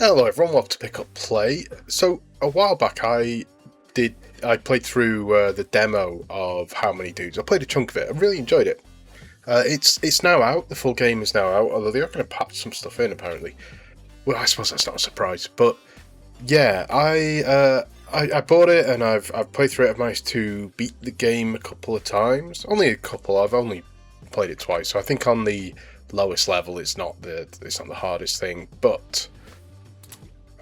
Hello everyone, welcome to Pick Up Play. So a while back I played through the demo of How Many Dudes. I played a chunk of it. I really enjoyed it. It's now out. The full game is now out, although they are going to patch some stuff in apparently. Well, I suppose that's not a surprise, but yeah, I bought it and I've played through it. I've managed to beat the game a couple of times. Only a couple. I've only played it twice, so I think on the lowest level it's not the hardest thing, but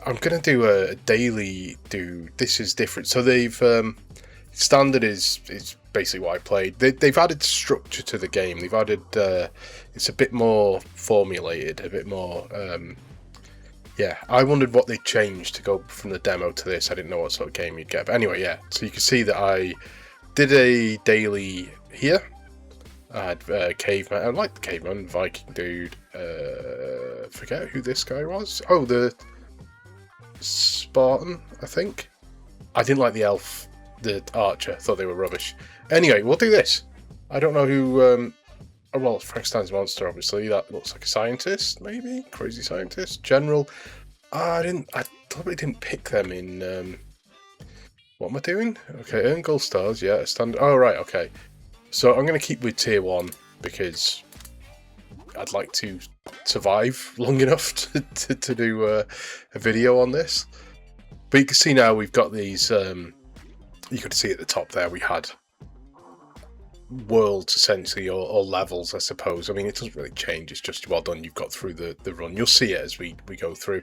I'm gonna do a daily This is different. So they've standard is basically what I played. They've added structure to the game. They've added it's a bit more formulated, a bit more. Yeah, I wondered what they changed to go from the demo to this. I didn't know what sort of game you'd get, but anyway, yeah. So you can see that I did a daily here. I had caveman. I like the caveman, Viking dude. Forget who this guy was. Oh, the Spartan, I think. I didn't like the elf, the archer. Thought they were rubbish. Anyway, we'll do this. I don't know who. Oh, well, Frankenstein's monster, obviously. That looks like a scientist, maybe crazy scientist. General. I probably didn't pick them in. What am I doing? Okay, earn gold stars. Yeah, standard. Oh right, okay. So I'm going to keep with tier 1 because I'd like to survive long enough to do a video on this. But you can see now we've got these, you could see at the top there we had worlds essentially, or levels I suppose. I mean, it doesn't really change, it's just well done, you've got through the run. You'll see it as we go through.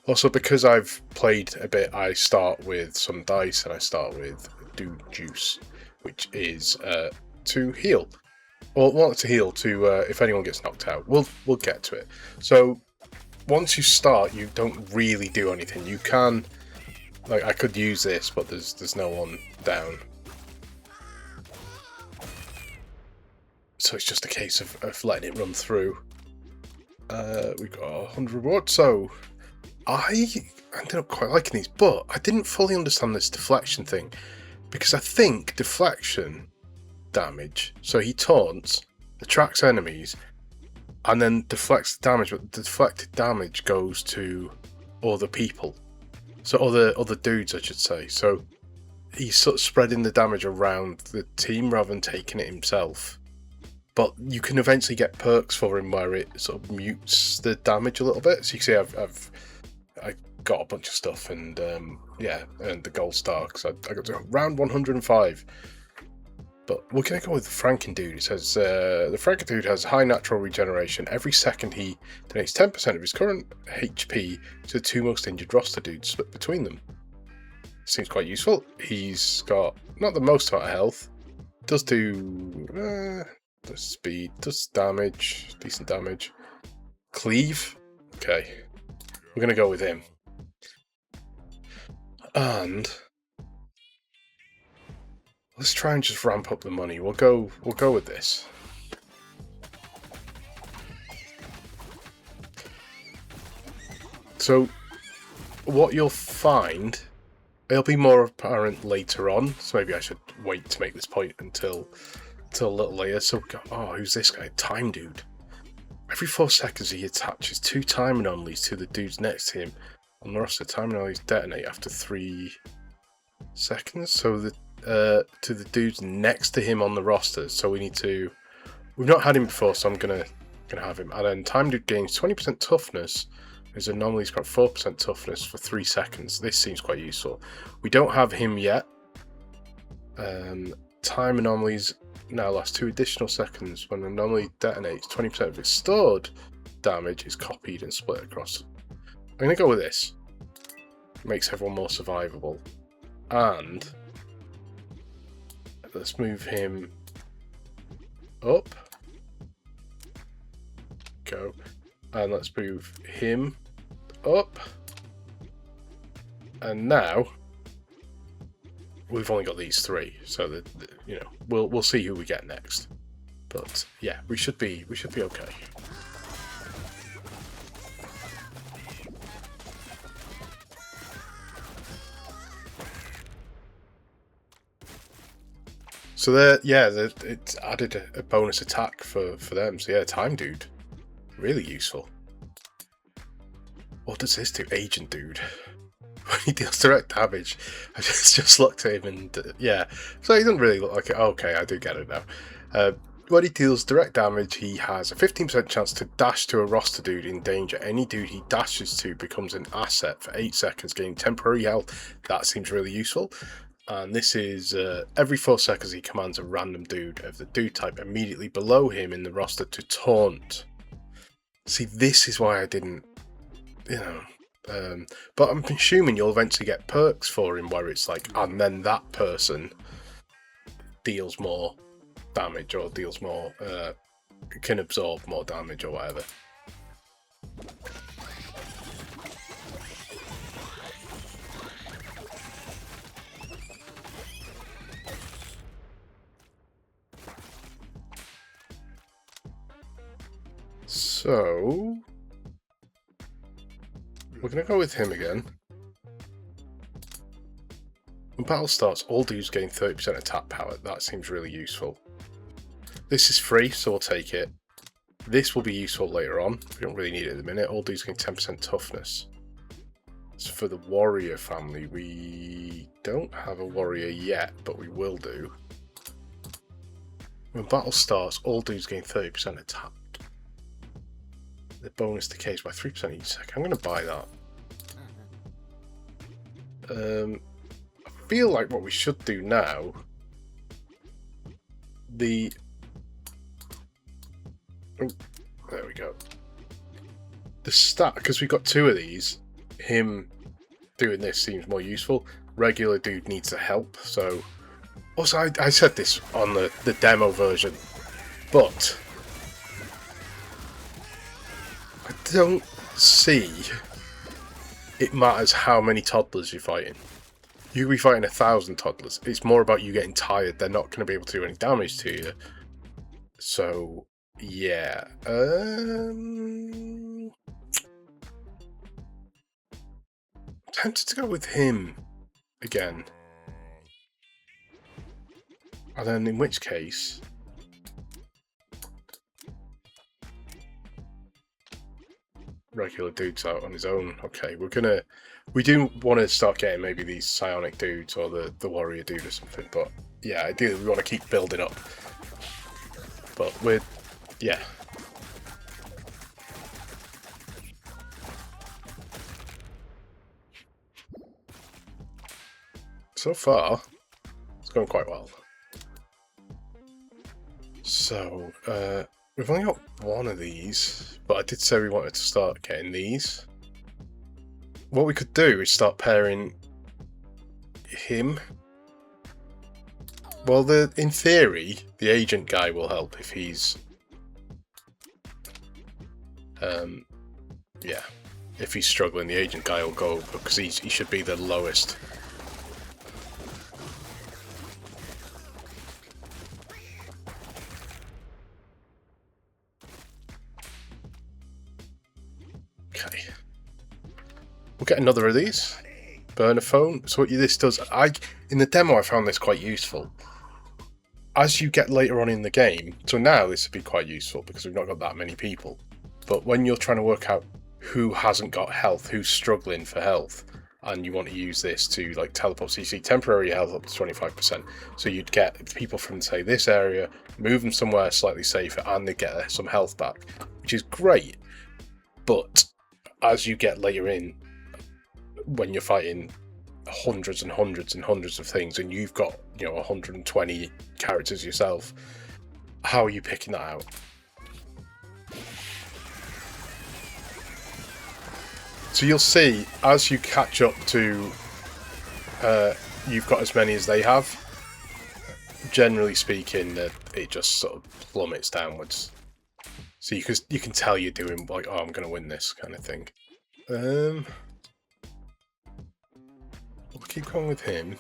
Also, because I've played a bit, I start with some dice and I start with Dude Juice, which is to heal. Well, not to heal, to if anyone gets knocked out. We'll get to it. So once you start, you don't really do anything. You can, like, I could use this, but there's no one down. So it's just a case of letting it run through. We've got 100 rewards. So I ended up quite liking these, but I didn't fully understand this deflection thing, because I think deflection damage, so he taunts, attracts enemies, and then deflects the damage, but the deflected damage goes to other people, so other dudes I should say. So he's sort of spreading the damage around the team rather than taking it himself. But you can eventually get perks for him where it sort of mutes the damage a little bit. So you can see I got a bunch of stuff, and yeah, and the gold star because I got to round 105. But we're going to go with the Franken dude. It says the Franken dude has high natural regeneration. Every second he donates 10% of his current HP to the two most injured roster dudes, split between them. Seems quite useful. He's got not the most amount of health. Does do does speed, does damage, decent damage. Cleave. Okay, we're going to go with him. And let's try and just ramp up the money. We'll go with this. So what you'll find, it'll be more apparent later on, so maybe I should wait to make this point until a little later. So oh, who's this guy? Time Dude. Every 4 seconds he attaches 2 time anomalies to the dudes next to him on the roster. Time anomalies detonate after 3 seconds. So the to the dudes next to him on the roster. So we've not had him before, so I'm gonna have him. And then Time Dude gains 20% toughness. His anomaly's got 4% toughness for 3 seconds. This seems quite useful. We don't have him yet. Time anomalies now last 2 additional seconds. When an anomaly detonates, 20% of its stored damage is copied and split across. I'm gonna go with this. Makes everyone more survivable. And let's move him up. Go. And let's move him up. And now we've only got these 3, so that you know, we'll see who we get next. But yeah, we should be okay. So there, yeah, it's added a bonus attack for them. So yeah, Time Dude, really useful. What does this do? Agent dude. When he deals direct damage, I just looked at him and yeah. So he doesn't really look like it. Okay, I do get it now. When he deals direct damage, he has a 15% chance to dash to a roster dude in danger. Any dude he dashes to becomes an asset for 8 seconds, gaining temporary health. That seems really useful. And this is every 4 seconds he commands a random dude of the dude type immediately below him in the roster to taunt. See, this is why I didn't, but I'm assuming you'll eventually get perks for him where it's like, and then that person deals more damage or deals more, can absorb more damage or whatever. So we're going to go with him again. When battle starts, all dudes gain 30% attack power. That seems really useful. This is free, so we'll take it. This will be useful later on. We don't really need it at the minute. All dudes gain 10% toughness. So for the warrior family, we don't have a warrior yet, but we will do. When battle starts, all dudes gain 30% attack. The bonus decays by 3% each second. I'm going to buy that. I feel like what we should do now, oh, there we go. The stat, because we've got 2 of these, him doing this seems more useful. Regular dude needs the help, so... Also, I said this on the demo version, but I don't see it matters how many toddlers you're fighting. You could be fighting 1,000 toddlers. It's more about you getting tired. They're not going to be able to do any damage to you. So, yeah. Tempted to go with him again. And then in which case... regular dudes out on his own. Okay, we do want to start getting maybe these psionic dudes or the warrior dude or something, but yeah, ideally we want to keep building up. But yeah. So far, it's going quite well. So, we've only got one of these, but I did say we wanted to start getting these. What we could do is start pairing him. Well, in theory, the agent guy will help if he's... yeah. If he's struggling, the agent guy will go, because he should be the lowest. Okay. We'll get another of these. Burner phone. So what this does, in the demo I found this quite useful. As you get later on in the game, so now this would be quite useful because we've not got that many people. But when you're trying to work out who hasn't got health, who's struggling for health, and you want to use this to like teleport, so you see temporary health up to 25%. So you'd get people from say this area, move them somewhere slightly safer, and they get some health back, which is great. But as you get later in, when you're fighting hundreds and hundreds and hundreds of things, and you've got 120 characters yourself, how are you picking that out? So you'll see as you catch up to, you've got as many as they have. Generally speaking, it just sort of plummets downwards. So you can tell you're doing like, oh, I'm going to win this kind of thing. We'll keep going with him.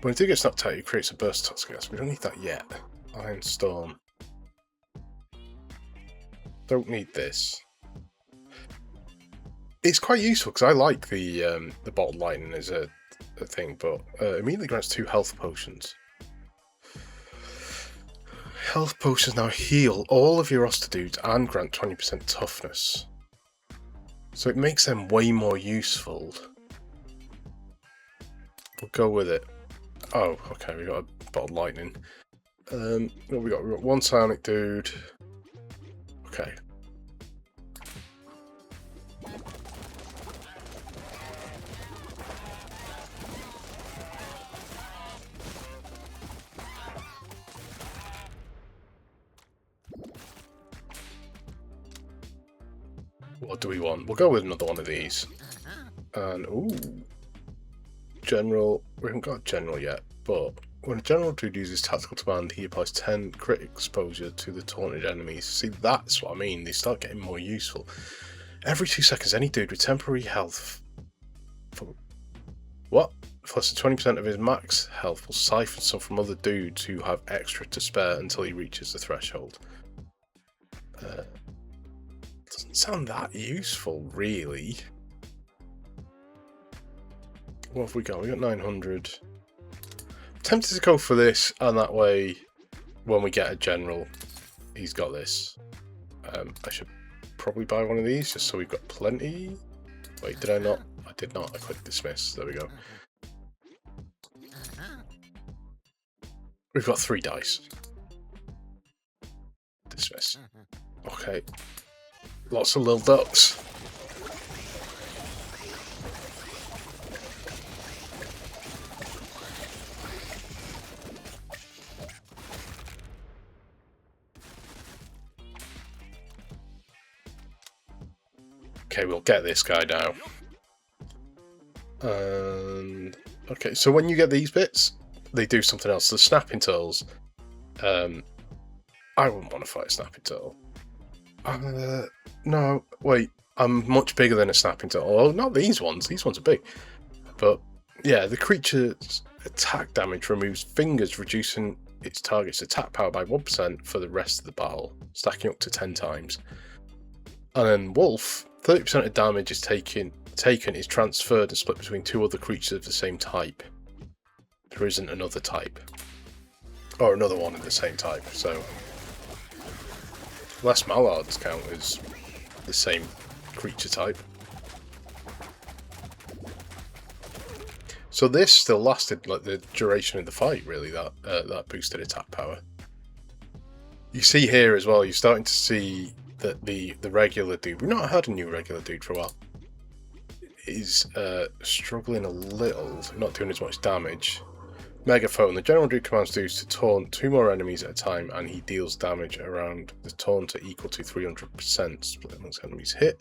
When he gets knocked out, he creates a burst of toxic gas. We don't need that yet. Iron Storm. Don't need this. It's quite useful because I like the bottle lightning as a thing, but immediately grants 2 health potions. Health potions now heal all of your roster dudes and grant 20% toughness. So it makes them way more useful. We'll go with it. Oh, okay, we got a bottle of lightning. What we got? We got one psionic dude. Okay. What do we want? We'll go with another one of these. And, ooh. General. We haven't got a general yet, but when a general dude uses tactical command, he applies 10 crit exposure to the taunted enemies. See, that's what I mean. They start getting more useful. Every 2 seconds, any dude with temporary health... What? For less than 20% of his max health will siphon some from other dudes who have extra to spare until he reaches the threshold. Doesn't sound that useful, really. What have we got? We got 900. I'm tempted to go for this, and that way, when we get a general, he's got this. I should probably buy one of these, just so we've got plenty. Wait, did I not? I did not. I clicked dismiss. There we go. We've got 3 dice. Dismiss. Okay. Lots of little ducks. Okay, we'll get this guy now. Okay, so when you get these bits, they do something else. The snapping turtles. I wouldn't want to fight a snapping turtle. No, wait. I'm much bigger than a snapping turtle. Oh, not these ones. These ones are big. But yeah, the creature's attack damage removes fingers, reducing its target's attack power by 1% for the rest of the battle, stacking up to 10 times. And then Wolf, 30% of damage is taken is transferred and split between 2 other creatures of the same type. There isn't another type. Or another one of the same type, so... Less mallards count as the same creature type. So this still lasted like the duration of the fight, really, that boosted attack power. You see here as well, you're starting to see that the regular dude, we've not had a new regular dude for a while, is struggling a little, not doing as much damage. Megaphone, the general dude commands dudes to taunt 2 more enemies at a time, and he deals damage around the taunt equal to 300% split amongst enemies hit.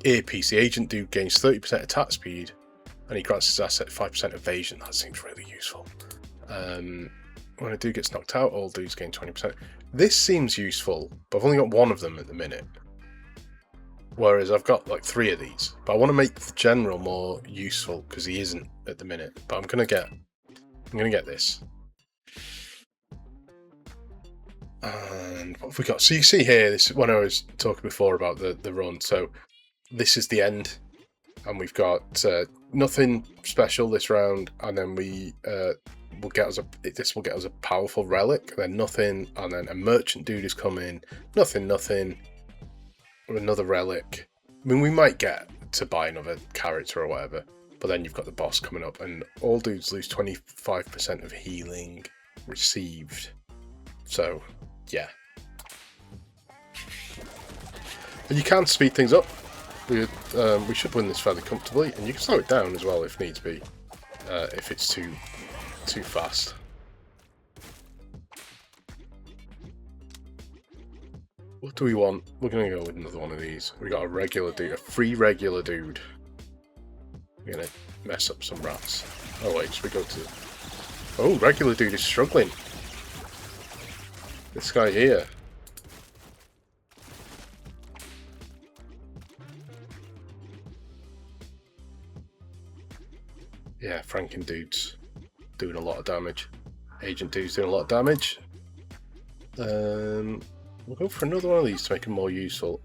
Earpiece, the agent dude gains 30% attack speed, and he grants his asset 5% evasion. That seems really useful. When a dude gets knocked out, all dudes gain 20%. This seems useful, but I've only got 1 of them at the minute. Whereas I've got like 3 of these. But I want to make the general more useful, because he isn't at the minute. But I'm going to get this. And what have we got? So you see here, this is when I was talking before about the run. So this is the end. And we've got nothing special this round. And then will get us a powerful relic, then nothing, and then a merchant dude is coming, nothing, or another relic. I mean, we might get to buy another character or whatever, but then you've got the boss coming up, and all dudes lose 25% of healing received. So, yeah. And you can speed things up. We should win this fairly comfortably, and you can slow it down as well if needs be, if it's too fast. What do we want? We're going to go with another one of these. We got a regular dude, a free regular dude. We're going to mess up some rats. Oh wait, should we go to... Oh, regular dude is struggling. This guy here. Yeah, Franken dude's doing a lot of damage. Agent dude's doing a lot of damage. We'll go for another one of these to make them more useful.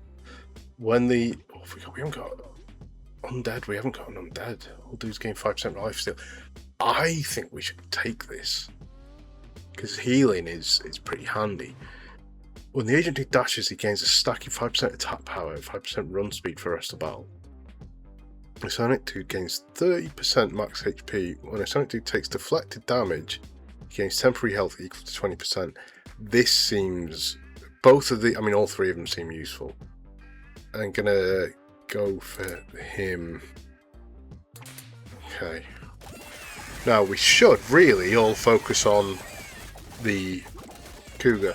When the... Oh, we haven't got... Undead, we haven't got an undead. All dudes gain 5% life steal. I think we should take this. Because healing is pretty handy. When the agent dude dashes, he gains a stacking 5% attack power and 5% run speed for the rest of the battle. A Sonic Dude gains 30% max HP. When a Sonic Dude takes deflected damage, he gains temporary health equal to 20%. This seems... both of the... I mean, all three of them seem useful. I'm gonna go for him. Okay. Now, we should really all focus on the Cougar.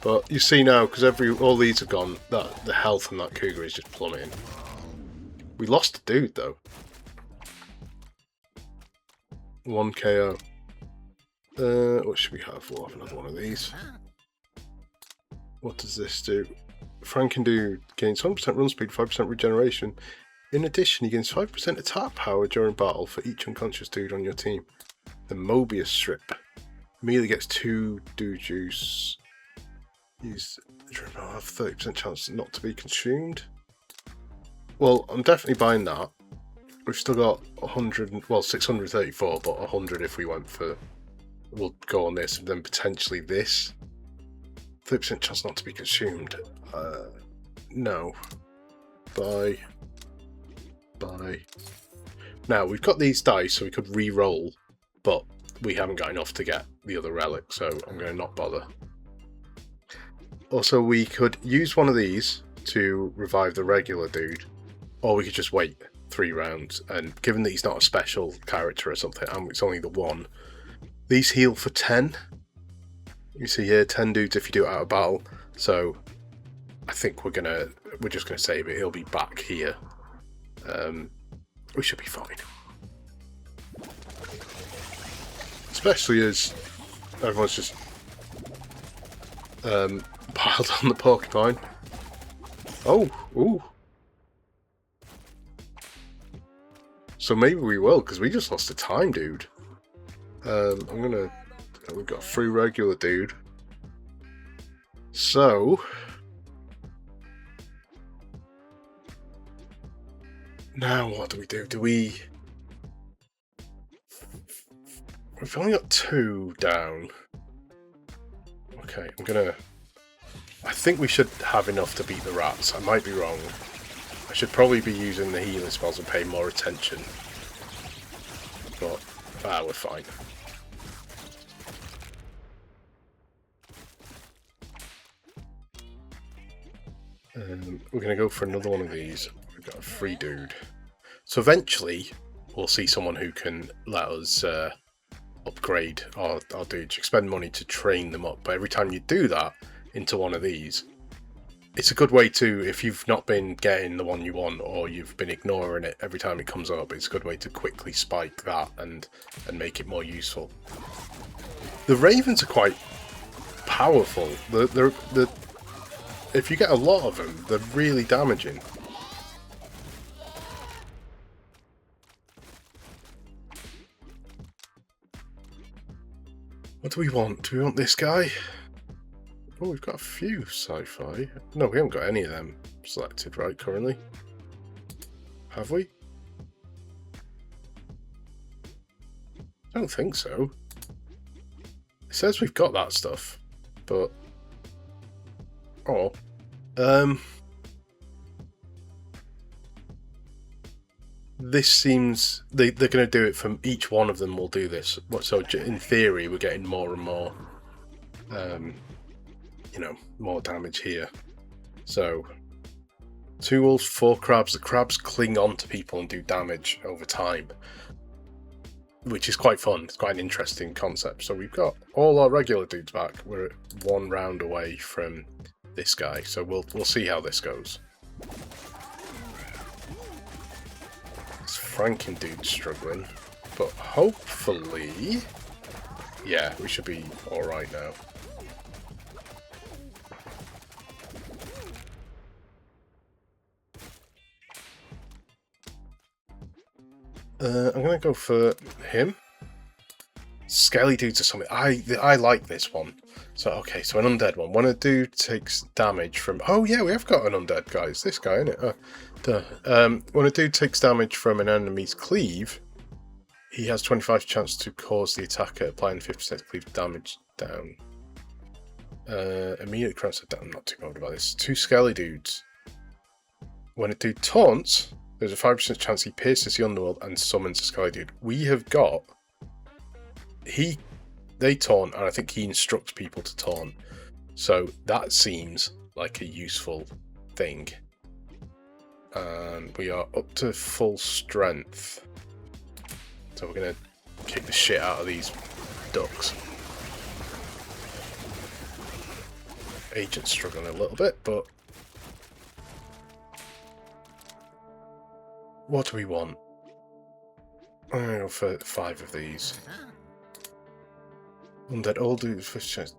But you see now, because all these have gone, that the health on that Cougar is just plummeting. We lost a dude, though. 1 KO. What should we have? We'll have another one of these. What does this do? Frankendude gains 100% run speed, 5% regeneration. In addition, he gains 5% attack power during battle for each unconscious dude on your team. The Mobius Strip. Immediately gets 2 dude juice. Use I'll have 30% chance not to be consumed. Well, I'm definitely buying that. We've still got 100, well, 634, but 100 if we went for... We'll go on this, and then potentially this. 30% chance not to be consumed. No. Buy. Now, we've got these dice, so we could re-roll, but we haven't got enough to get the other relic, so I'm going to not bother. Also, we could use one of these to revive the regular dude, or we could just wait 3 rounds, and given that he's not a special character or something, and it's only the one, these heal for 10. You see here, 10 dudes if you do it out of battle, so I think we're just gonna save it. He'll be back here. We should be fine. Especially as everyone's just piled on the porcupine. Oh, ooh. So maybe we will, because we just lost a time, dude. We've got a free regular dude. So... now what do we do? We've only got 2 down. Okay, I think we should have enough to beat the rats. I might be wrong. I should probably be using the healing spells and pay more attention. But, we're fine. We're going to go for another one of these. We've got a free dude. So eventually, we'll see someone who can let us upgrade our dudes. You spend money to train them up, but every time you do that into one of these, it's a good way to, if you've not been getting the one you want, or you've been ignoring it every time it comes up, it's a good way to quickly spike that and make it more useful. The ravens are quite powerful. If you get a lot of them, they're really damaging. What do we want? Do we want this guy? Oh, we've got a few sci-fi. No, we haven't got any of them selected right currently. Have we? I don't think so. It says we've got that stuff, but... oh. This seems... they're going to do it from each one of them will do this. So in theory, we're getting more and more... you know, more damage here. So, 2 wolves, 4 crabs. The crabs cling on to people and do damage over time, which is quite fun. It's quite an interesting concept. So we've got all our regular dudes back. We're at 1 round away from this guy, so we'll see how this goes. This Franken dude's struggling, but hopefully, yeah, we should be all right now. I'm gonna go for him. Skelly dudes or something. I like this one. So okay, so an undead one. When a dude takes damage from... oh yeah, we have got an undead guy. It's this guy, isn't it? When a dude takes damage from an enemy's cleave, he has 25% chance to cause the attacker applying 50% cleave damage down. Immediately crowns it down. I'm not too bothered about this. 2 Skelly dudes. When a dude taunts, There's a 5% chance he pierces the underworld and summons a skelly dude. We have got... They taunt, and I think he instructs people to taunt. So that seems like a useful thing. And we are up to full strength. So we're going to kick the shit out of these ducks. Agent's struggling a little bit, but... What do we want? I'm going to go for 5 of these. Undead all do first chance.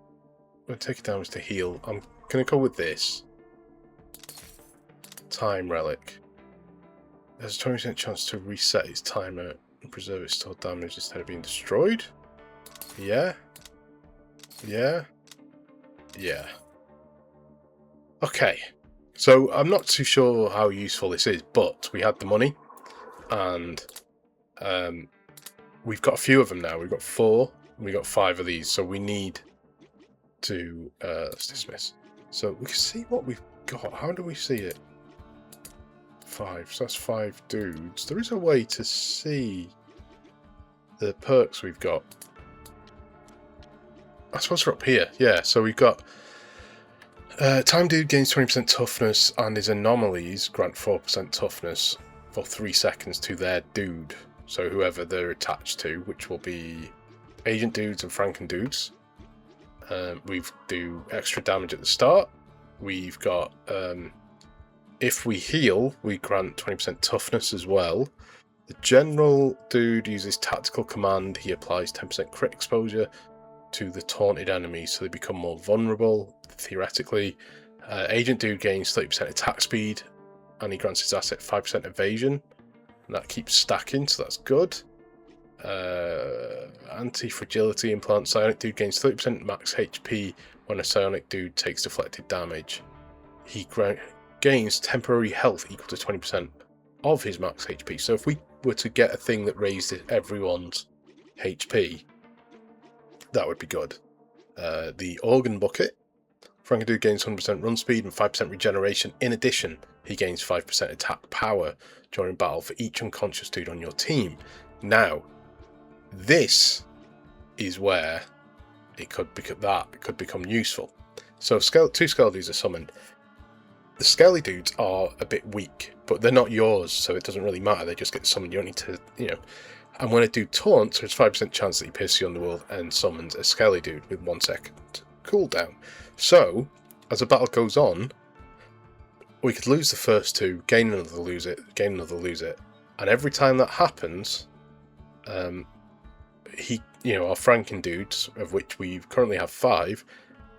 When taking damage to heal. I'm going to go with this. Time Relic. There's a 20% chance to reset its timer and preserve its stored damage instead of being destroyed. Yeah. Yeah. Yeah. Okay. So I'm not too sure how useful this is, but we had the money. And we've got a few of them now. We've got 4. We got 5 of these, so we need to let's dismiss. So we can see what we've got. How do we see it? 5. So that's 5 dudes. There is a way to see the perks we've got. I suppose we're up here. Yeah. So we've got Time Dude gains 20% toughness, and his anomalies grant 4% toughness for 3 seconds to their dude. So whoever they're attached to, which will be Agent Dudes and Franken Dudes. We do extra damage at the start. We've got, if we heal, we grant 20% toughness as well. The General Dude uses Tactical Command. He applies 10% crit exposure to the taunted enemies, so they become more vulnerable, theoretically. Agent Dude gains 30% attack speed, and he grants his asset 5% evasion. And that keeps stacking, so that's good. Anti-fragility implant. Psionic Dude gains 30% max HP when a Psionic Dude takes deflected damage. He gains temporary health equal to 20% of his max HP. So if we were to get a thing that raised everyone's HP, that would be good. The Organ Bucket. Franken Dude gains 100% run speed and 5% regeneration. In addition, he gains 5% attack power during battle for each unconscious dude on your team. Now, this is where it could become useful. So 2 Skelly Dudes are summoned. The Skelly Dudes are a bit weak, but they're not yours, so it doesn't really matter. They just get summoned. You don't need to, And when I do taunt, there's 5% chance that he pierces the underworld and summons a Skelly Dude with 1 second cooldown. So, as the battle goes on, we could lose the first 2, gain another, lose it, gain another, lose it. And every time that happens, our Franken Dudes, of which we currently have 5,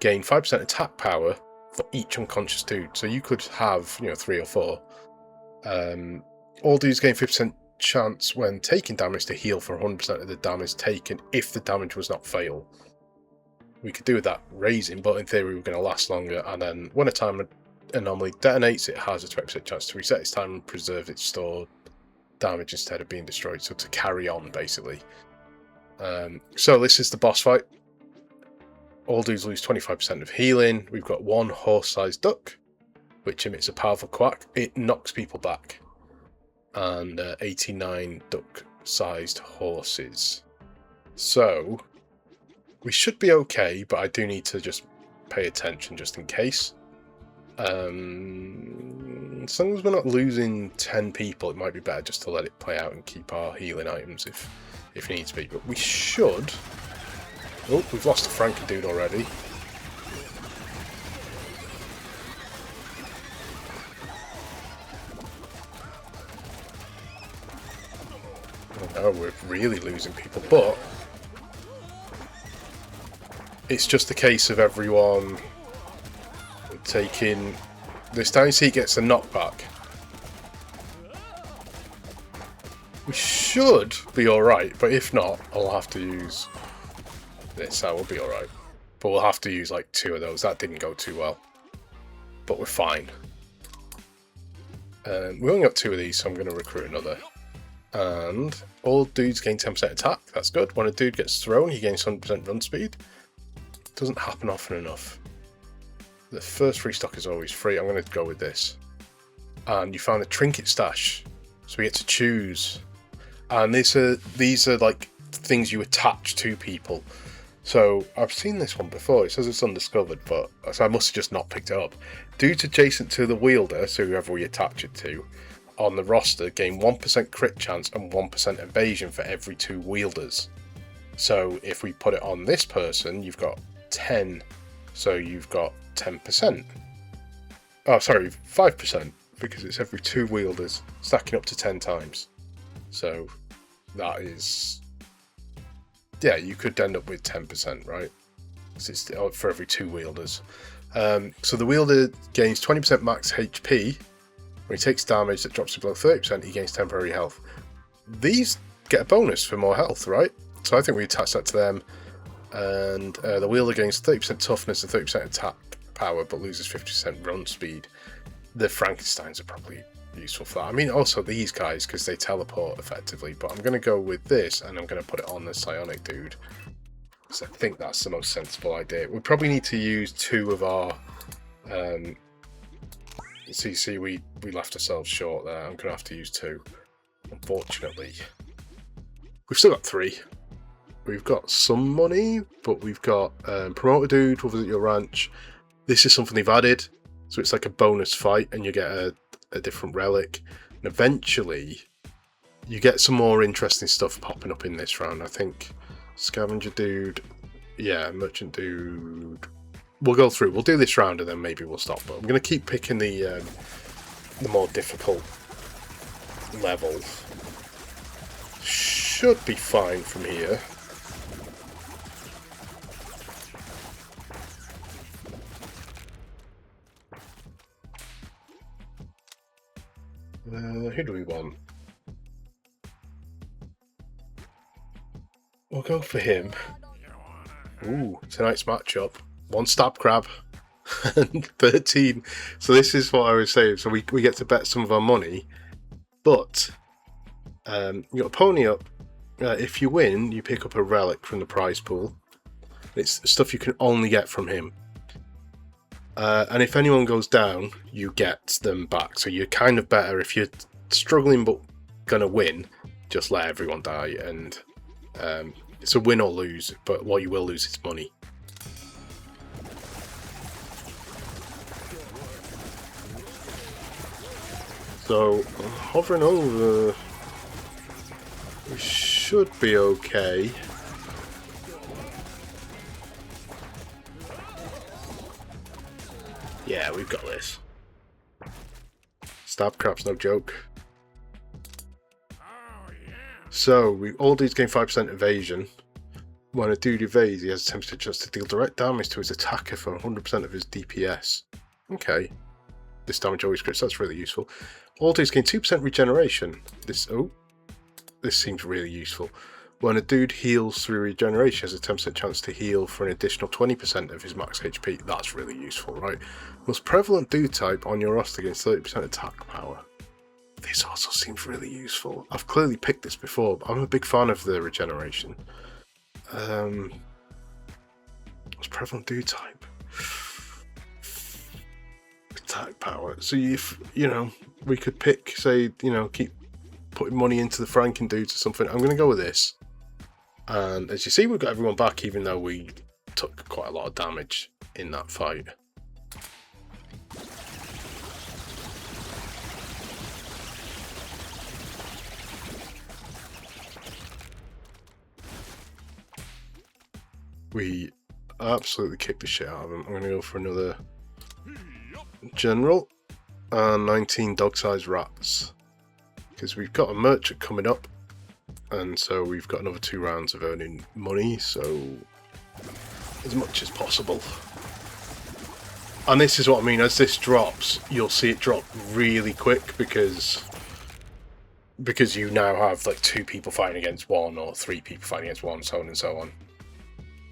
gain 5% attack power for each unconscious dude. So you could have, 3 or 4. All dudes gain 50% chance when taking damage to heal for 100% of the damage taken if the damage was not fatal. We could do with that raising, but in theory we're going to last longer. And then when a time anomaly detonates, it has a 20% chance to reset its time and preserve its stored damage instead of being destroyed. So to carry on, basically. So this is the boss fight. All dudes lose 25% of healing. We've got 1 horse-sized duck, which emits a powerful quack. It knocks people back. And 89 duck-sized horses. So we should be okay, but I do need to just pay attention just in case. As long as we're not losing 10 people, it might be better just to let it play out and keep our healing items if needs be. But we should... Oh, we've lost a Franken Dude already. Oh no, we're really losing people, but it's just a case of everyone taking this down. You see, he gets a knockback. We should be alright, but if not, I'll have to use this. That will be alright. But we'll have to use like 2 of those. That didn't go too well. But we're fine. We only got 2 of these, so I'm going to recruit another. And all dudes gain 10% attack. That's good. When a dude gets thrown, he gains 100% run speed. Doesn't happen often enough. The first free stock is always free. I'm going to go with this. And you found a trinket stash. So we get to choose. And these are like things you attach to people. So I've seen this one before. It says it's undiscovered, but so I must have just not picked it up. Dudes adjacent to the wielder, so whoever we attach it to, on the roster gain 1% crit chance and 1% evasion for every 2 wielders. So if we put it on this person, you've got 10. So you've got 10%. Oh, sorry, 5%, because it's every 2 wielders, stacking up to 10 times. So that is... yeah, you could end up with 10%, right? Because it's for every 2 wielders. So the wielder gains 20% max HP. When he takes damage that drops to below 30%, he gains temporary health. These get a bonus for more health, right? So I think we attach that to them. And the wielder gains 30% toughness and 30% attack power, but loses 50% run speed. The Frankensteins are probably useful for that. I mean, also these guys, because they teleport effectively. But I'm going to go with this, and I'm going to put it on the psionic dude. Because I think that's the most sensible idea. We probably need to use 2 of our... see, we left ourselves short there. I'm going to have to use 2. Unfortunately. We've still got 3. We've got some money, but we've got promoter dude will visit your ranch. This is something they've added. So it's like a bonus fight, and you get a different relic. And eventually, you get some more interesting stuff popping up in this round. I think scavenger dude, yeah, merchant dude. We'll go through. We'll do this round, and then maybe we'll stop. But I'm going to keep picking the more difficult level. Should be fine from here. Who do we want? We'll go for him. Ooh, tonight's matchup. 1 stab crab and 13. So this is what I was saying. So we get to bet some of our money, but you got a pony up. If you win, you pick up a relic from the prize pool. It's stuff you can only get from him. And if anyone goes down, you get them back. So you're kind of better if you're struggling but gonna win. Just let everyone die, and it's a win or lose. But what you will lose is money. So hovering over, we should be okay. Yeah, we've got this. Stab crap's no joke. So, all dudes gain 5% evasion. When a dude evades, he has a 10% chance to deal direct damage to his attacker for 100% of his DPS. Okay. This damage always crits, that's really useful. All dudes gain 2% regeneration. This seems really useful. When a dude heals through regeneration, he has a 10% chance to heal for an additional 20% of his max HP. That's really useful, right? Most prevalent dude type on your roster gains 30% attack power. This also seems really useful. I've clearly picked this before, but I'm a big fan of the regeneration. Most prevalent dude type. Attack power. So if, we could pick, say, keep putting money into the Franken dudes or something. I'm going to go with this. And as you see, we've got everyone back, even though we took quite a lot of damage in that fight. We absolutely kicked the shit out of them. I'm going to go for another general and 19 dog-sized rats. Because we've got a merchant coming up. And so we've got another 2 rounds of earning money, so as much as possible. And this is what I mean, as this drops, you'll see it drop really quick because you now have like 2 people fighting against 1 or 3 people fighting against 1, so on and so on.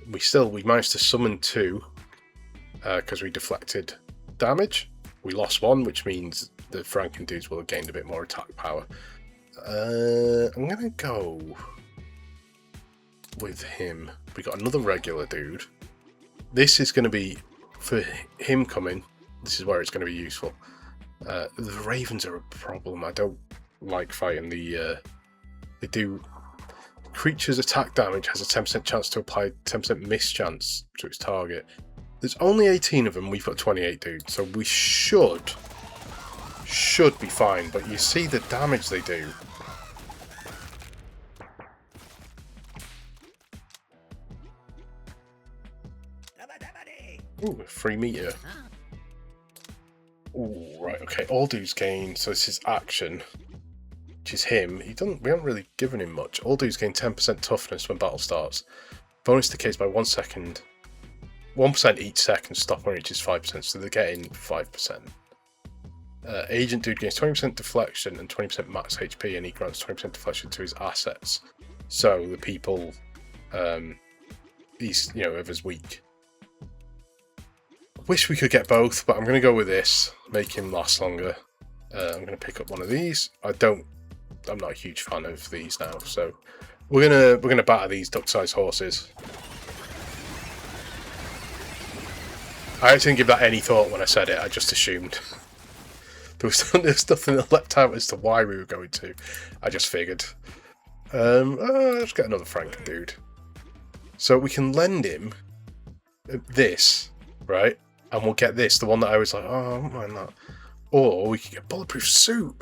We managed to summon 2 because we deflected damage. We lost 1, which means the Franken dudes will have gained a bit more attack power. I'm gonna go with him. We got another regular dude. This is gonna be, for him coming, this is where it's gonna be useful. The ravens are a problem. I don't like fighting the... they do... Creature's attack damage has a 10% chance to apply 10% miss chance to its target. There's only 18 of them, we've got 28 dudes, so we should be fine, but you see the damage they do. Ooh, a free meter. Ooh, right, okay, all dudes gain, so this is action, which is him. We haven't really given him much. All dudes gain 10% toughness when battle starts. Bonus decays by 1 second. 1% each second, stop when it reaches 5%, so they're getting 5%. Agent dude gains 20% deflection and 20% max HP, and he grants 20% deflection to his assets. So the people, he's, whoever's weak. Wish we could get both, but I'm going to go with this, make him last longer. I'm going to pick up one of these. I'm not a huge fan of these now, so we're gonna batter these duck-sized horses. I actually didn't give that any thought when I said it. I just assumed there was nothing that leapt out as to why we were going to. I just figured. Let's get another Frank dude. So we can lend him this, right? And we'll get this, the one that I was like, oh, I don't mind that. Or we can get bulletproof suit.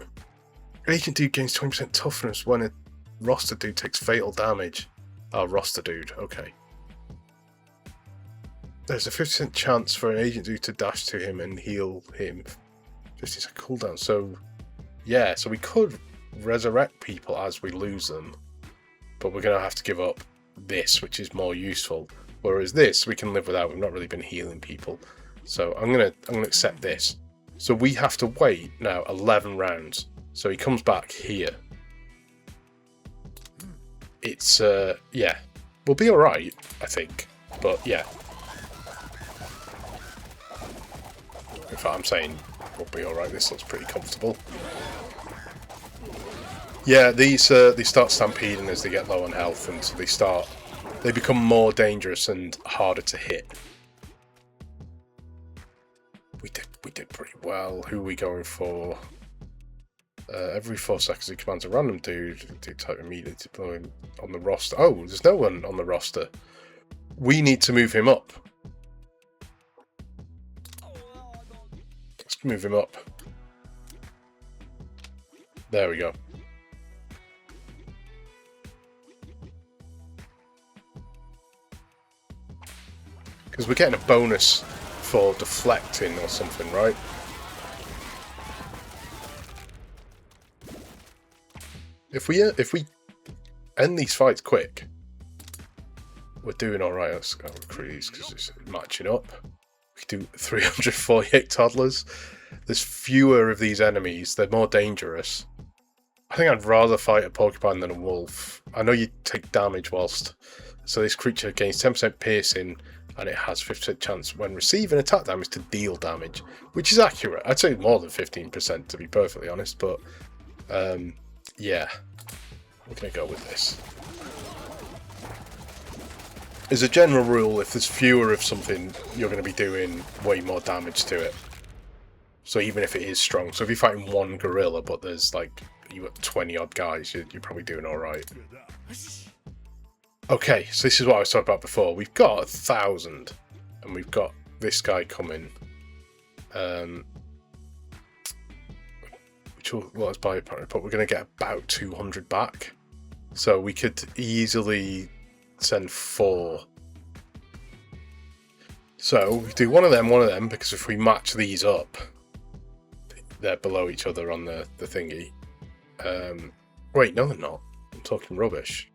Agent dude gains 20% toughness when a roster dude takes fatal damage. Oh, roster dude, okay. There's a 50% chance for an agent dude to dash to him and heal him. 50% cooldown. So, yeah, so we could resurrect people as we lose them. But we're going to have to give up this, which is more useful. Whereas this, we can live without. We've not really been healing people. So I'm gonna accept this. So we have to wait now 11 rounds. So he comes back here. It's yeah, we'll be all right, I think. But yeah, in fact, I'm saying we'll be all right. This looks pretty comfortable. Yeah, these they start stampeding as they get low on health, and so they become more dangerous and harder to hit. We did pretty well. Who are we going for? Every 4 seconds he commands a random dude to type immediately deploy on the roster. Oh, there's no one on the roster. We need to move him up. Let's move him up. There we go. Because we're getting a bonus for deflecting or something, right? If we end these fights quick, we're doing all right. Let's go recruit these because it's matching up. We do 348 toddlers. There's fewer of these enemies. They're more dangerous. I think I'd rather fight a porcupine than a wolf. I know you take damage whilst... So this creature gains 10% piercing, and it has 50% chance when receiving attack damage to deal damage, which is accurate. I'd say more than 15% to be perfectly honest, but yeah, we're going to go with this. As a general rule, if there's fewer of something, you're going to be doing way more damage to it. So even if it is strong, so if you're fighting one gorilla, but there's like, you got 20 odd guys, you're probably doing alright. Okay, so this is what I was talking about before. We've got 1,000, and we've got this guy coming. Which will let us buy a partner, but we're going to get about 200 back. So we could easily send 4. So we do one of them, because if we match these up, they're below each other on the thingy. Wait, no they're not. I'm talking rubbish.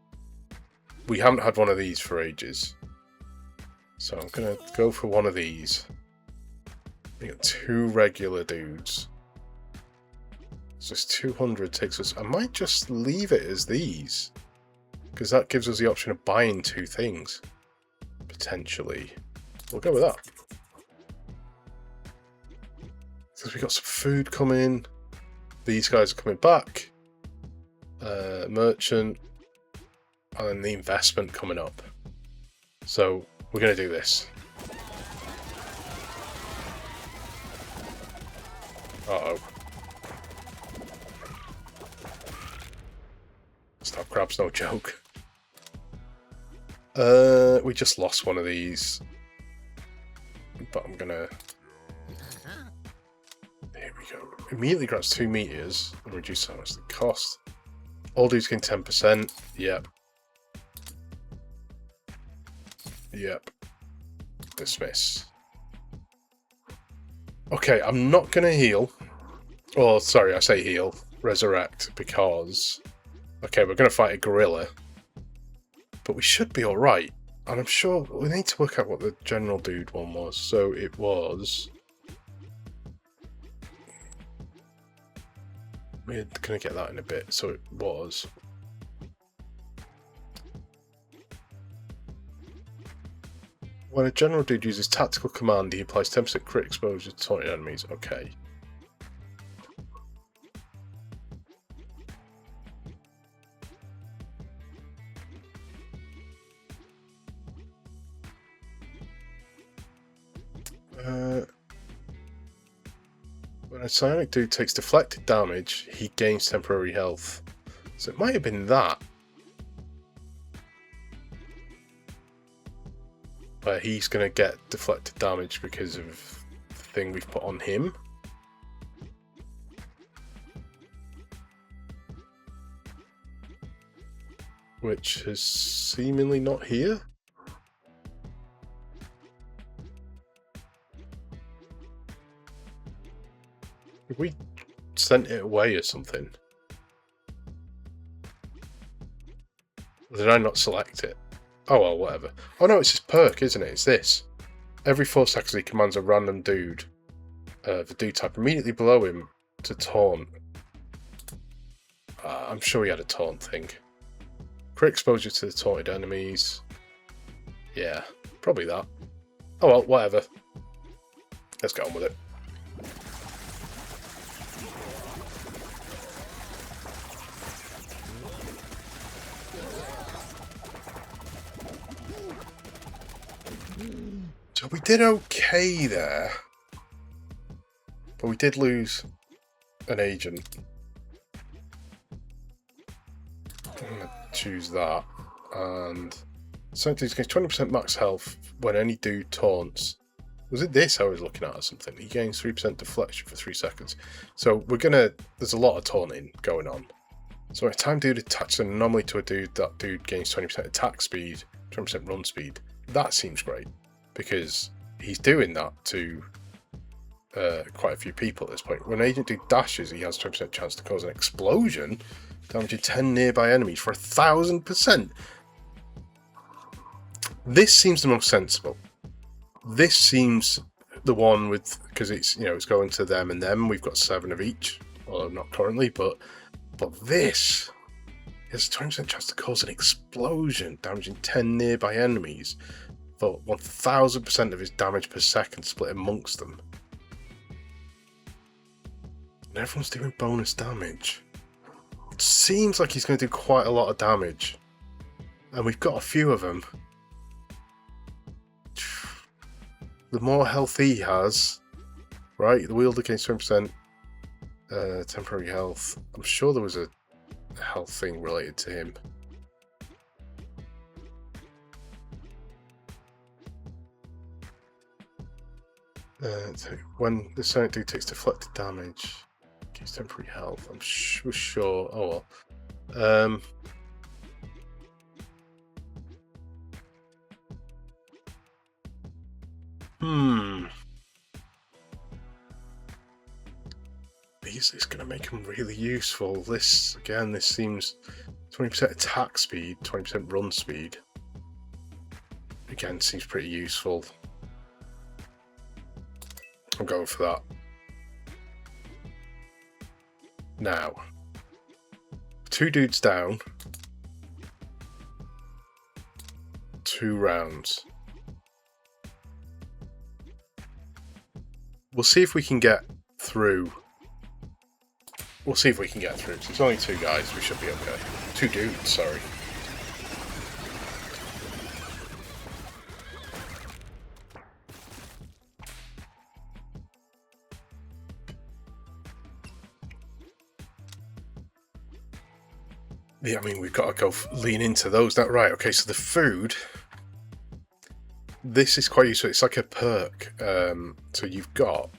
We haven't had one of these for ages. So I'm going to go for one of these. We got 2 regular dudes. So this 200 takes us... I might just leave it as these. Because that gives us the option of buying 2 things. Potentially. We'll go with that. Because we got some food coming. These guys are coming back. Merchant. And then the investment coming up. So we're going to do this. Uh-oh. Stop crab's no joke. We just lost one of these. But I'm gonna... Here we go. Immediately grabs 2 meters and reduce how much the cost. All dudes gain 10%. Yep. Yep. Dismiss. Okay, I'm not gonna heal. Oh, sorry, I say heal. Resurrect, because... Okay, we're gonna fight a gorilla. But we should be alright. And I'm sure we need to work out what the general dude one was. So it was... We're going to get that in a bit. So it was... When a general dude uses tactical command, he applies 10% crit exposure to taunted enemies. Okay. When a psionic dude takes deflected damage, he gains temporary health. So it might have been that. Where he's going to get deflected damage because of the thing we've put on him. Which is seemingly not here. Have we sent it away or something? Or did I not select it? Oh well, whatever. Oh no, it's his perk, isn't it? It's this. Every 4 seconds he commands a random dude, the dude type immediately below him, to taunt. I'm sure he had a taunt thing. Crit exposure to the taunted enemies. Yeah, probably that. Oh well, whatever. Let's get on with it. So we did okay there, but we did lose an agent. I'm going to choose that, and Sanctus gains 20% max health when any dude taunts. Was it this I was looking at or something? He gains 3% deflection for 3 seconds. So we're going to... There's a lot of taunting going on. So every time dude attaches an anomaly to a dude, that dude gains 20% attack speed, 20% run speed. That seems great. Because he's doing that to quite a few people at this point. When an agent dude dashes, he has 20% chance to cause an explosion, damaging 10 nearby enemies for 1000%. This seems the most sensible. This seems the one with, because it's, you know, it's going to them and them. We've got 7 of each. Well, not currently, but this has a 20% chance to cause an explosion, damaging 10 nearby enemies for 1000% of his damage per second split amongst them. And everyone's doing bonus damage. It seems like he's going to do quite a lot of damage. And we've got a few of them. The more health he has, right? The wielder gains 20% temporary health. I'm sure there was a health thing related to him. When the Sonic dude takes deflected damage, gains temporary health. I'm sure. Oh well. This is going to make him really useful. This seems 20% attack speed, 20% run speed. Again, seems pretty useful. I'm going for that. Now, 2 dudes down, 2 rounds. We'll see if we can get through. We'll see if we can get through. So it's only 2 guys, we should be okay. 2 dudes, sorry. I mean, we've got to go lean into those. That right? Okay, so the food. This is quite useful. It's like a perk. So you've got.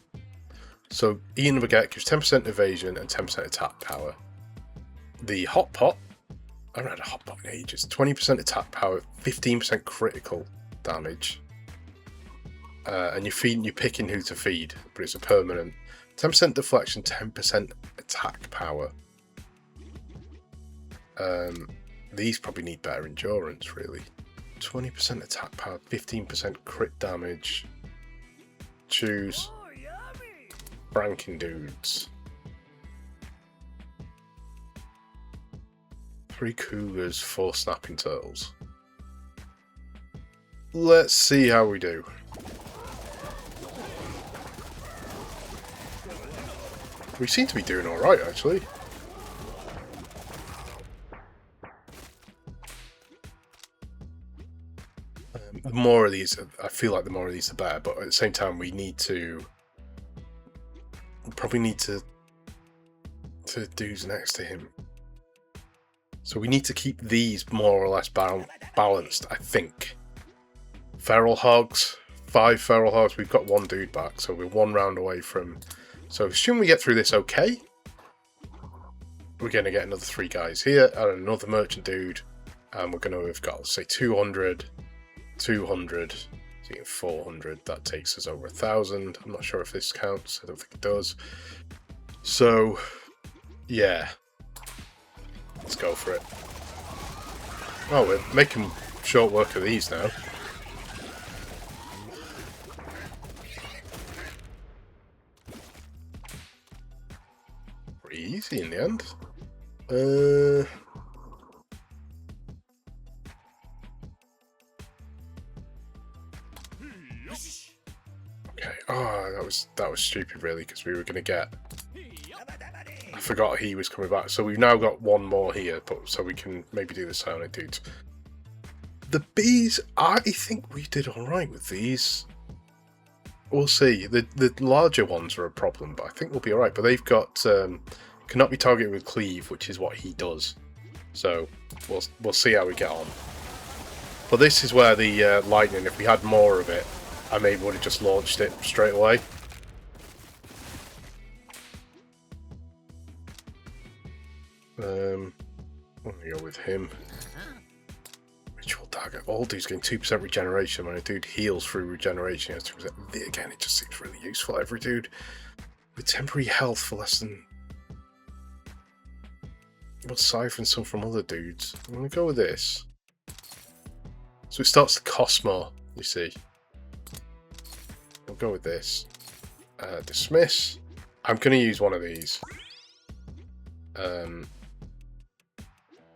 So eating the baguette gives 10% evasion and 10% attack power. The hot pot. I haven't had a hot pot in ages. 20% attack power, 15% critical damage. And you're picking who to feed, but it's a permanent. 10% deflection, 10% attack power. These probably need better endurance, really. 20% attack power, 15% crit damage. Choose Franken dudes. 3 cougars, 4 snapping turtles. Let's see how we do. We seem to be doing alright, actually. The more of these, I feel like the more of these the better, but at the same time we probably need to dudes next to him. So we need to keep these more or less balanced, I think. Feral hogs, 5 feral hogs, we've got 1 dude back, so we're 1 round away from... So assuming we get through this okay, we're going to get another 3 guys here, and another merchant dude, and we're going to have got, say, 200, 200, 400, that takes us over 1,000. I'm not sure if this counts, I don't think it does. So, yeah. Let's go for it. Oh, we're making short work of these now. Pretty easy in the end. Okay. Oh, that was stupid, really, because we were going to get. I forgot he was coming back, so we've now got 1 more here, but so we can maybe do the silent dudes. The bees, I think we did all right with these. We'll see. The larger ones are a problem, but I think we'll be all right. But they've got cannot be targeted with cleave, which is what he does. So we'll see how we get on. But this is where the lightning, if we had more of it, I maybe would have just launched it straight away. I'm gonna go with him. Ritual dagger. All dudes getting 2% regeneration. When a dude heals through regeneration, he has 2%. Again, it just seems really useful. Every dude with temporary health for less than. We'll siphon some from other dudes. I'm gonna go with this. So it starts to cost more, you see. We'll go with this. Dismiss. I'm gonna use one of these.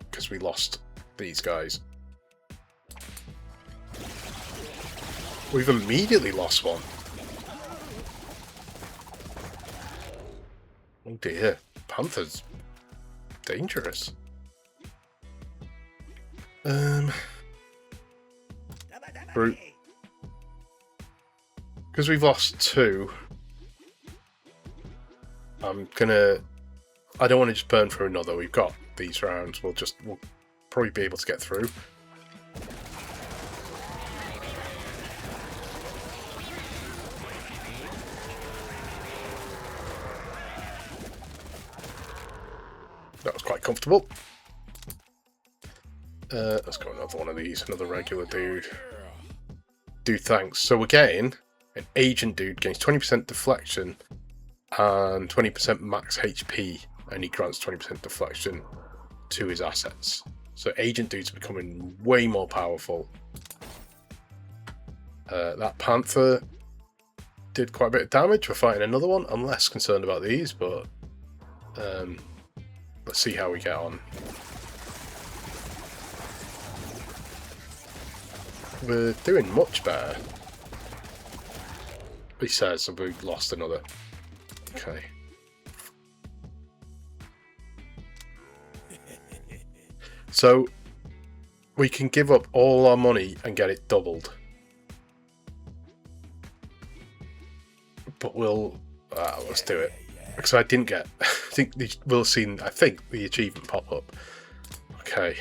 Because we lost these guys. We've immediately lost one. Oh dear. Panther's dangerous. Brute. Because we've lost 2. I don't want to just burn through another. We've got these rounds. We'll probably be able to get through. That was quite comfortable. Let's go another one of these. Another regular dude. Dude, thanks. So again, an agent dude gains 20% deflection and 20% max HP, and he grants 20% deflection to his assets. So agent dude's becoming way more powerful. That panther did quite a bit of damage. We're fighting another one. I'm less concerned about these, but let's see how we get on. We're doing much better. He says, and we lost another. Okay. So we can give up all our money and get it doubled. But let's do it. Because I didn't get, I think we'll see, the achievement pop up. Okay.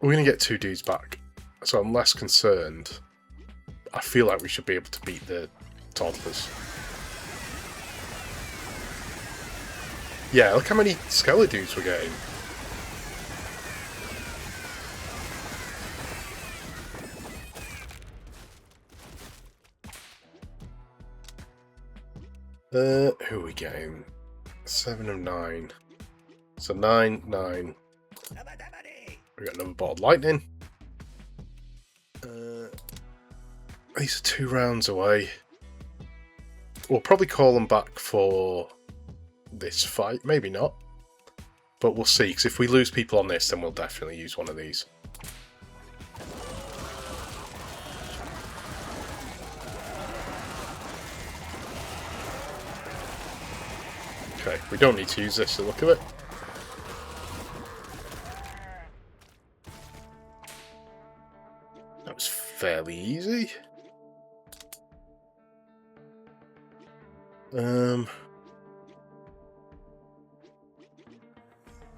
We're going to get 2 dudes back, so I'm less concerned. I feel like we should be able to beat the toddlers. Yeah, look how many Skelly dudes we're getting. Who are we getting? 7 of 9. So 9, 9. We got another bottled lightning. These are 2 rounds away. We'll probably call them back for this fight. Maybe not. But we'll see, because if we lose people on this, then we'll definitely use one of these. Okay, we don't need to use this to look at it. That was fairly easy.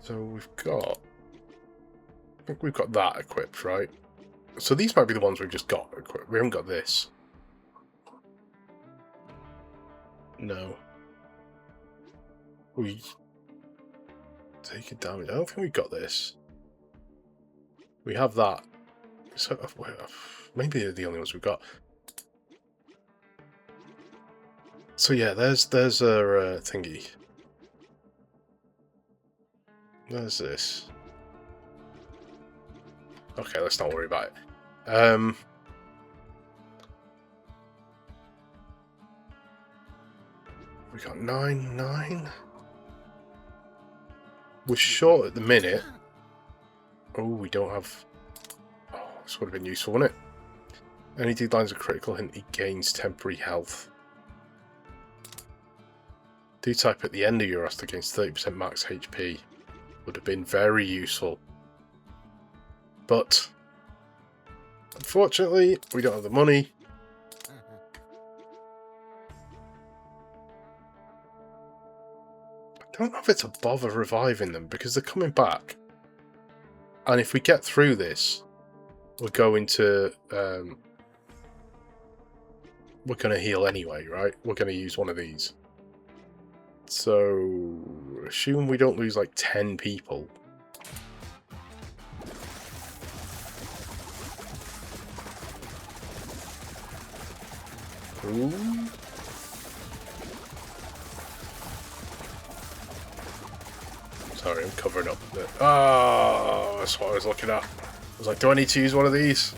So we've got... I think we've got that equipped, right? So these might be the ones we've just got equipped. We haven't got this. No. We... Take it damage. I don't think we've got this. We have that. So maybe they're the only ones we've got. So yeah, there's our thingy. There's this. Okay, let's not worry about it. We got 9, 9. We're short at the minute. Oh, we don't have... Oh, this would have been useful, wouldn't it? Any dude lines a critical hint, he gains temporary health. Do type at the end of your roster against 30% max HP. Would have been very useful. But, unfortunately, we don't have the money. I don't know if it's a bother reviving them, because they're coming back. And if we get through this, we're going to... we're going to heal anyway, right? We're going to use one of these. So, assume we don't lose like 10 people. Ooh. Sorry, I'm covering up. Oh, that's what I was looking at. I was like, do I need to use one of these?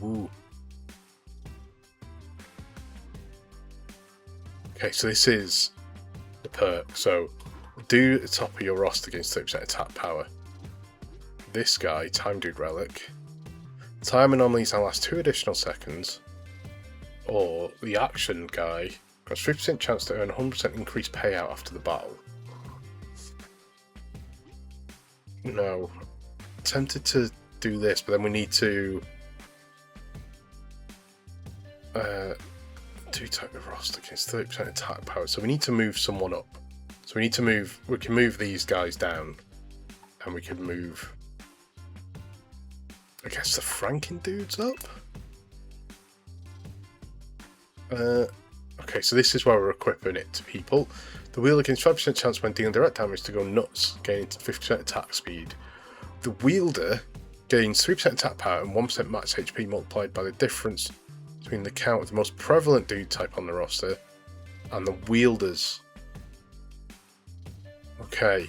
Ooh. Okay, so this is the perk. So, do the top of your roster against 30% attack power. This guy, Time Dude Relic. Time anomalies now last 2 additional seconds. Or the action guy has 50% chance to earn 100% increased payout after the battle. No. Tempted to do this, but then we need to do type of roster against 30% attack power. So we need to move someone up. So we need to move, we can move these guys down. And we can move, I guess, the Franken dudes up? Okay, so this is where we're equipping it to people. The wielder gains 5% chance when dealing direct damage to go nuts, gaining 50% attack speed. The wielder gains 3% attack power and 1% max HP multiplied by the difference between the count of the most prevalent dude type on the roster and the wielder's. Okay.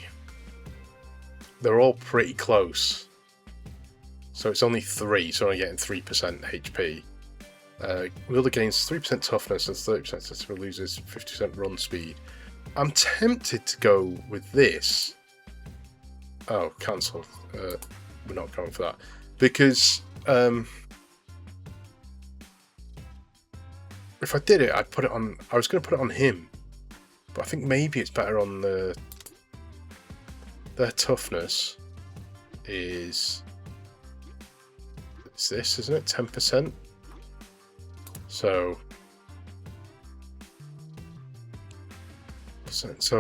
They're all pretty close. So it's only 3, so only getting 3% HP. Wielder gains 3% toughness and 30% sensitive, loses 50% run speed. I'm tempted to go with this. Oh, cancel. We're not going for that. Because if I did it, I'd put it on... I was going to put it on him. But I think maybe it's better on their toughness is... It's this, isn't it? 10%? So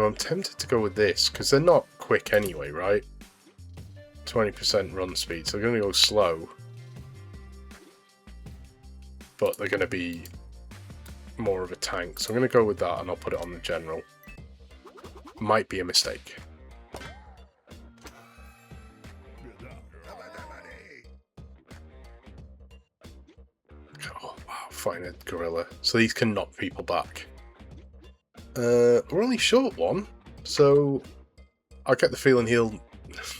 I'm tempted to go with this, because they're not quick anyway, right? 20% run speed, so they're going to go slow. But they're going to be more of a tank. So I'm going to go with that, and I'll put it on the general. Might be a mistake. Oh, wow, fighting a gorilla. So these can knock people back. We're only short one, so I get the feeling he'll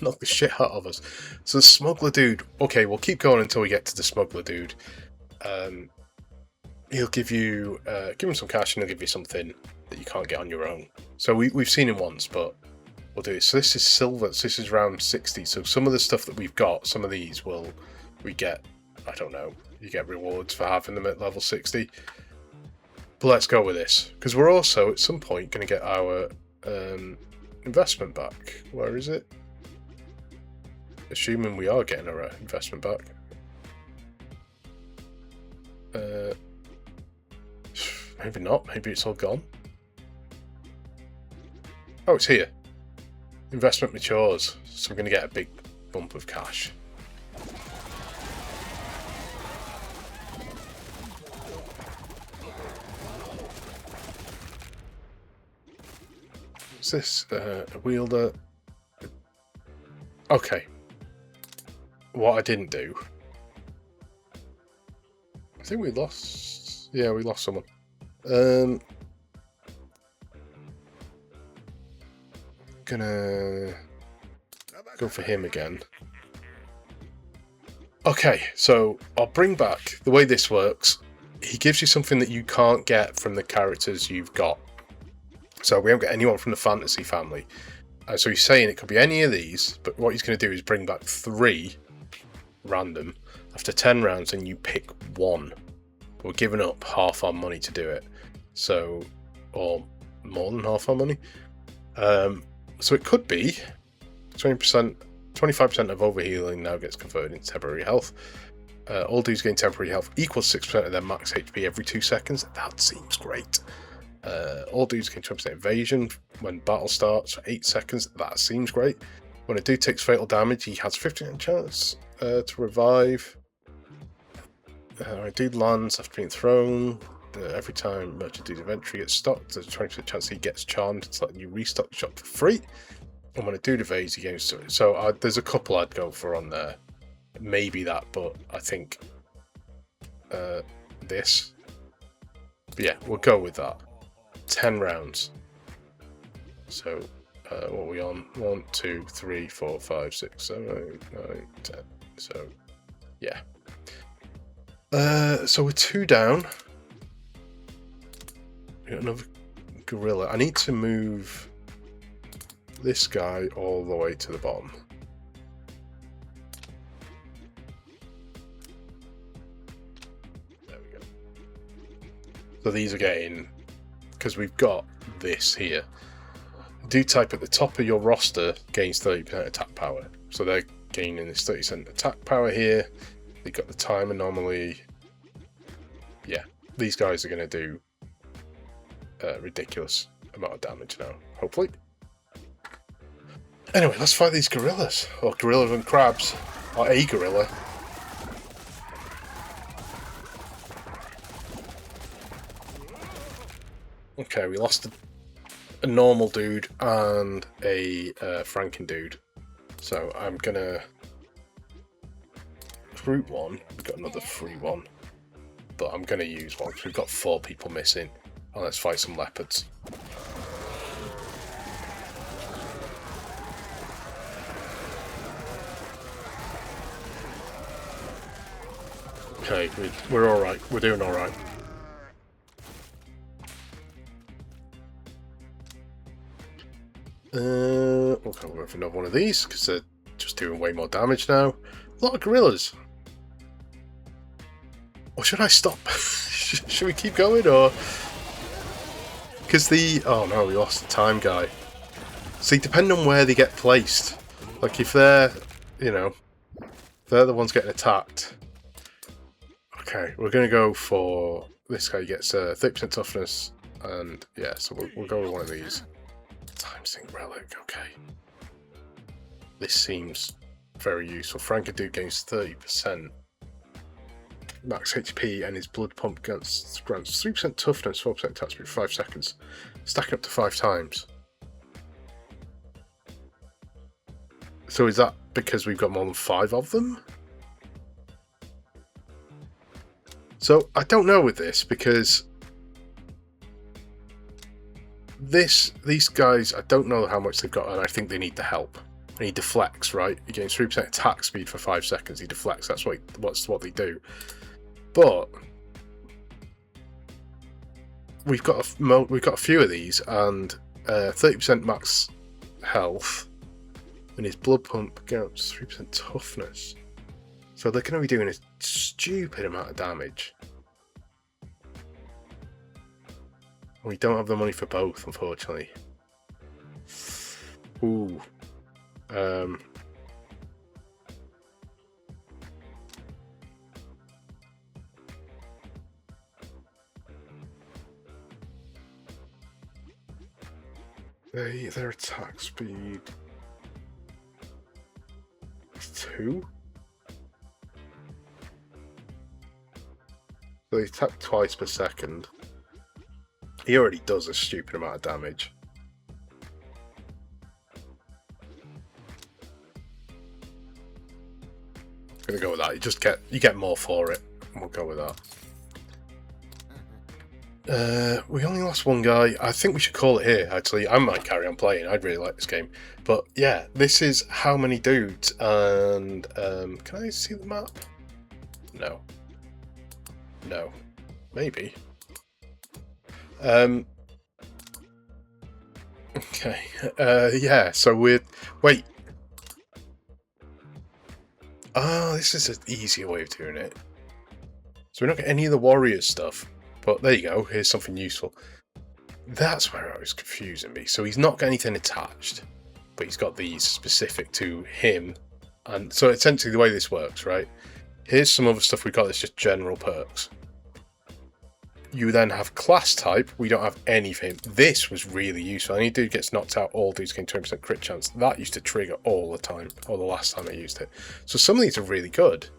knock the shit out of us. So the smuggler dude, okay, we'll keep going until we get to the smuggler dude. He'll give you, give him some cash and he'll give you something that you can't get on your own. So we've seen him once, but we'll do it. So this is silver, so this is round 60. So some of the stuff that we've got, some of these we get, I don't know, you get rewards for having them at level 60. But let's go with this, because we're also at some point going to get our investment back. Where is it? Assuming we are getting our investment back. Maybe not. Maybe it's all gone. Oh, it's here. Investment matures, so we're going to get a big bump of cash. What's this? A wielder. Okay. What I didn't do. I think we lost. Yeah, we lost someone. Gonna go for him again. Okay, so I'll bring back the way this works. He gives you something that you can't get from the characters you've got. So we won't get anyone from the fantasy family. So he's saying it could be any of these, but what he's going to do is bring back 3 random after 10 rounds, and you pick 1. We're giving up half our money to do it. So, or more than half our money. So it could be 20%, 25% of overhealing now gets converted into temporary health. All dudes gain temporary health equals 6% of their max HP every 2 seconds. That seems great. All dudes gain 20% evasion when battle starts for 8 seconds. That seems great. When a dude takes fatal damage, he has 50% chance to revive. A dude lands after being thrown. Every time merchant dude's inventory gets stocked, there's a 20% chance he gets charmed. It's letting you restock the shop for free. And when a dude evades, he gains to it. So there's a couple I'd go for on there. Maybe that, but I think this. But yeah, we'll go with that. 10 rounds. So what are we on? 1, 2, 3, 4, 5, 6, 7, 8, 9, 10. So yeah. So we're 2 down. We got another gorilla. I need to move this guy all the way to the bottom. There we go. So these are getting, because we've got this here. Do type at the top of your roster gains 30% attack power. So they're gaining this 30% attack power here. They've got the time anomaly. Yeah, these guys are going to do a ridiculous amount of damage now, hopefully. Anyway, let's fight these gorillas. Or gorillas and crabs. Or a gorilla. Okay, we lost a normal dude and a Franken dude. So I'm going to recruit one. We've got another free one. But I'm going to use one because we've got 4 people missing. And let's fight some leopards. Okay, we're alright. We're doing alright. We'll go for another one of these because they're just doing way more damage now. A lot of gorillas. Or should I stop? Should we keep going or? Because oh no, we lost the time guy. See, depending on where they get placed, like if they're, you know, they're the ones getting attacked. Okay, we're going to go for this guy gets 30% toughness, and yeah, so we'll go with one of these. Time Sink Relic, okay. This seems very useful. Frankendude gains 30%. Max HP, and his blood pump grants 3% toughness, 4% attack speed for 5 seconds. Stacking up to 5 times. So is that because we've got more than 5 of them? So I don't know with this, because these guys, I don't know how much they've got, and I think they need the help. And he deflects, right? He gains 3% attack speed for 5 seconds. He deflects. That's what they do. But we've got a few of these, and 30% max health, and his blood pump gets 3% toughness. So they're going to be doing a stupid amount of damage. We don't have the money for both, unfortunately. Ooh. Their attack speed 2. So they attack twice per second. He already does a stupid amount of damage. I'm gonna go with that. You get more for it. We'll go with that. We only lost one guy. I think we should call it here, actually. I might carry on playing. I'd really like this game. But yeah, this is how many dudes. And can I see the map? No. No. Maybe. Okay. Yeah, so wait. Oh, this is an easier way of doing it. So we're not getting any of the warrior stuff. But there you go, here's something useful. That's where it was confusing me. So he's not got anything attached, but he's got these specific to him. And so essentially the way this works, right? Here's some other stuff we got that's just general perks. You then have class type. We don't have any for him. This was really useful. Any dude gets knocked out, all dudes gain 20% crit chance. That used to trigger all the time, or the last time I used it. So some of these are really good.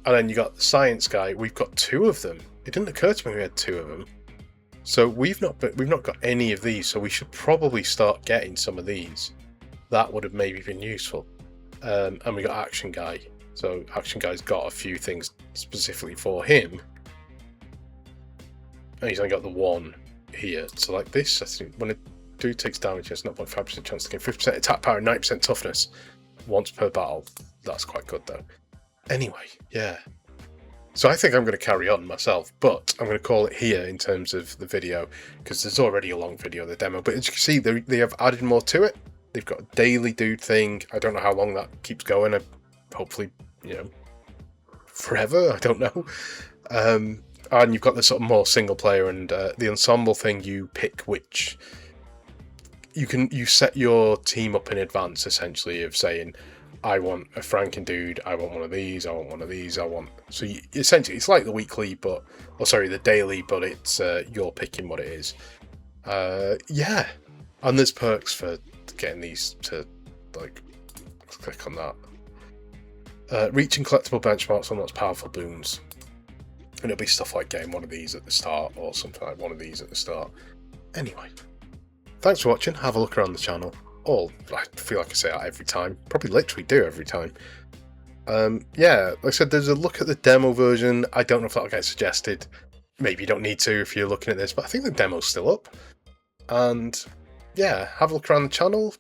And then you got the science guy. We've got 2 of them. It didn't occur to me we had 2 of them. So we've not got any of these. So we should probably start getting some of these. That would have maybe been useful. And we got action guy. So action guy's got a few things specifically for him. And he's only got the 1 here. So like this, I think when a dude takes damage, he has 0.5% chance to gain 50% attack power and 90% toughness once per battle. That's quite good though. Anyway, yeah. So I think I'm going to carry on myself, but I'm going to call it here in terms of the video, because there's already a long video of the demo. But as you can see, they have added more to it. They've got a daily dude thing. I don't know how long that keeps going. Hopefully, forever. I don't know. And you've got the sort of more single player and the ensemble thing. You pick which. You set your team up in advance, essentially, of saying, I want a Frankendude, I want one of these, I want one of these, So essentially, it's like the weekly, the daily, but it's you're picking what it is. Yeah. And there's perks for getting these to, click on that. Reaching collectible benchmarks unlocks powerful boons. And it'll be stuff like getting one of these at the start, or something like one of these at the start. Anyway. Thanks for watching. Have a look around the channel. I feel like I say that every time. Probably literally do every time. Yeah, like I said, there's a look at the demo version. I don't know if that'll get suggested. Maybe you don't need to if you're looking at this, but I think the demo's still up. And yeah, have a look around the channel.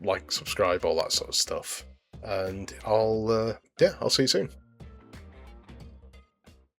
Like, subscribe, all that sort of stuff. And I'll see you soon.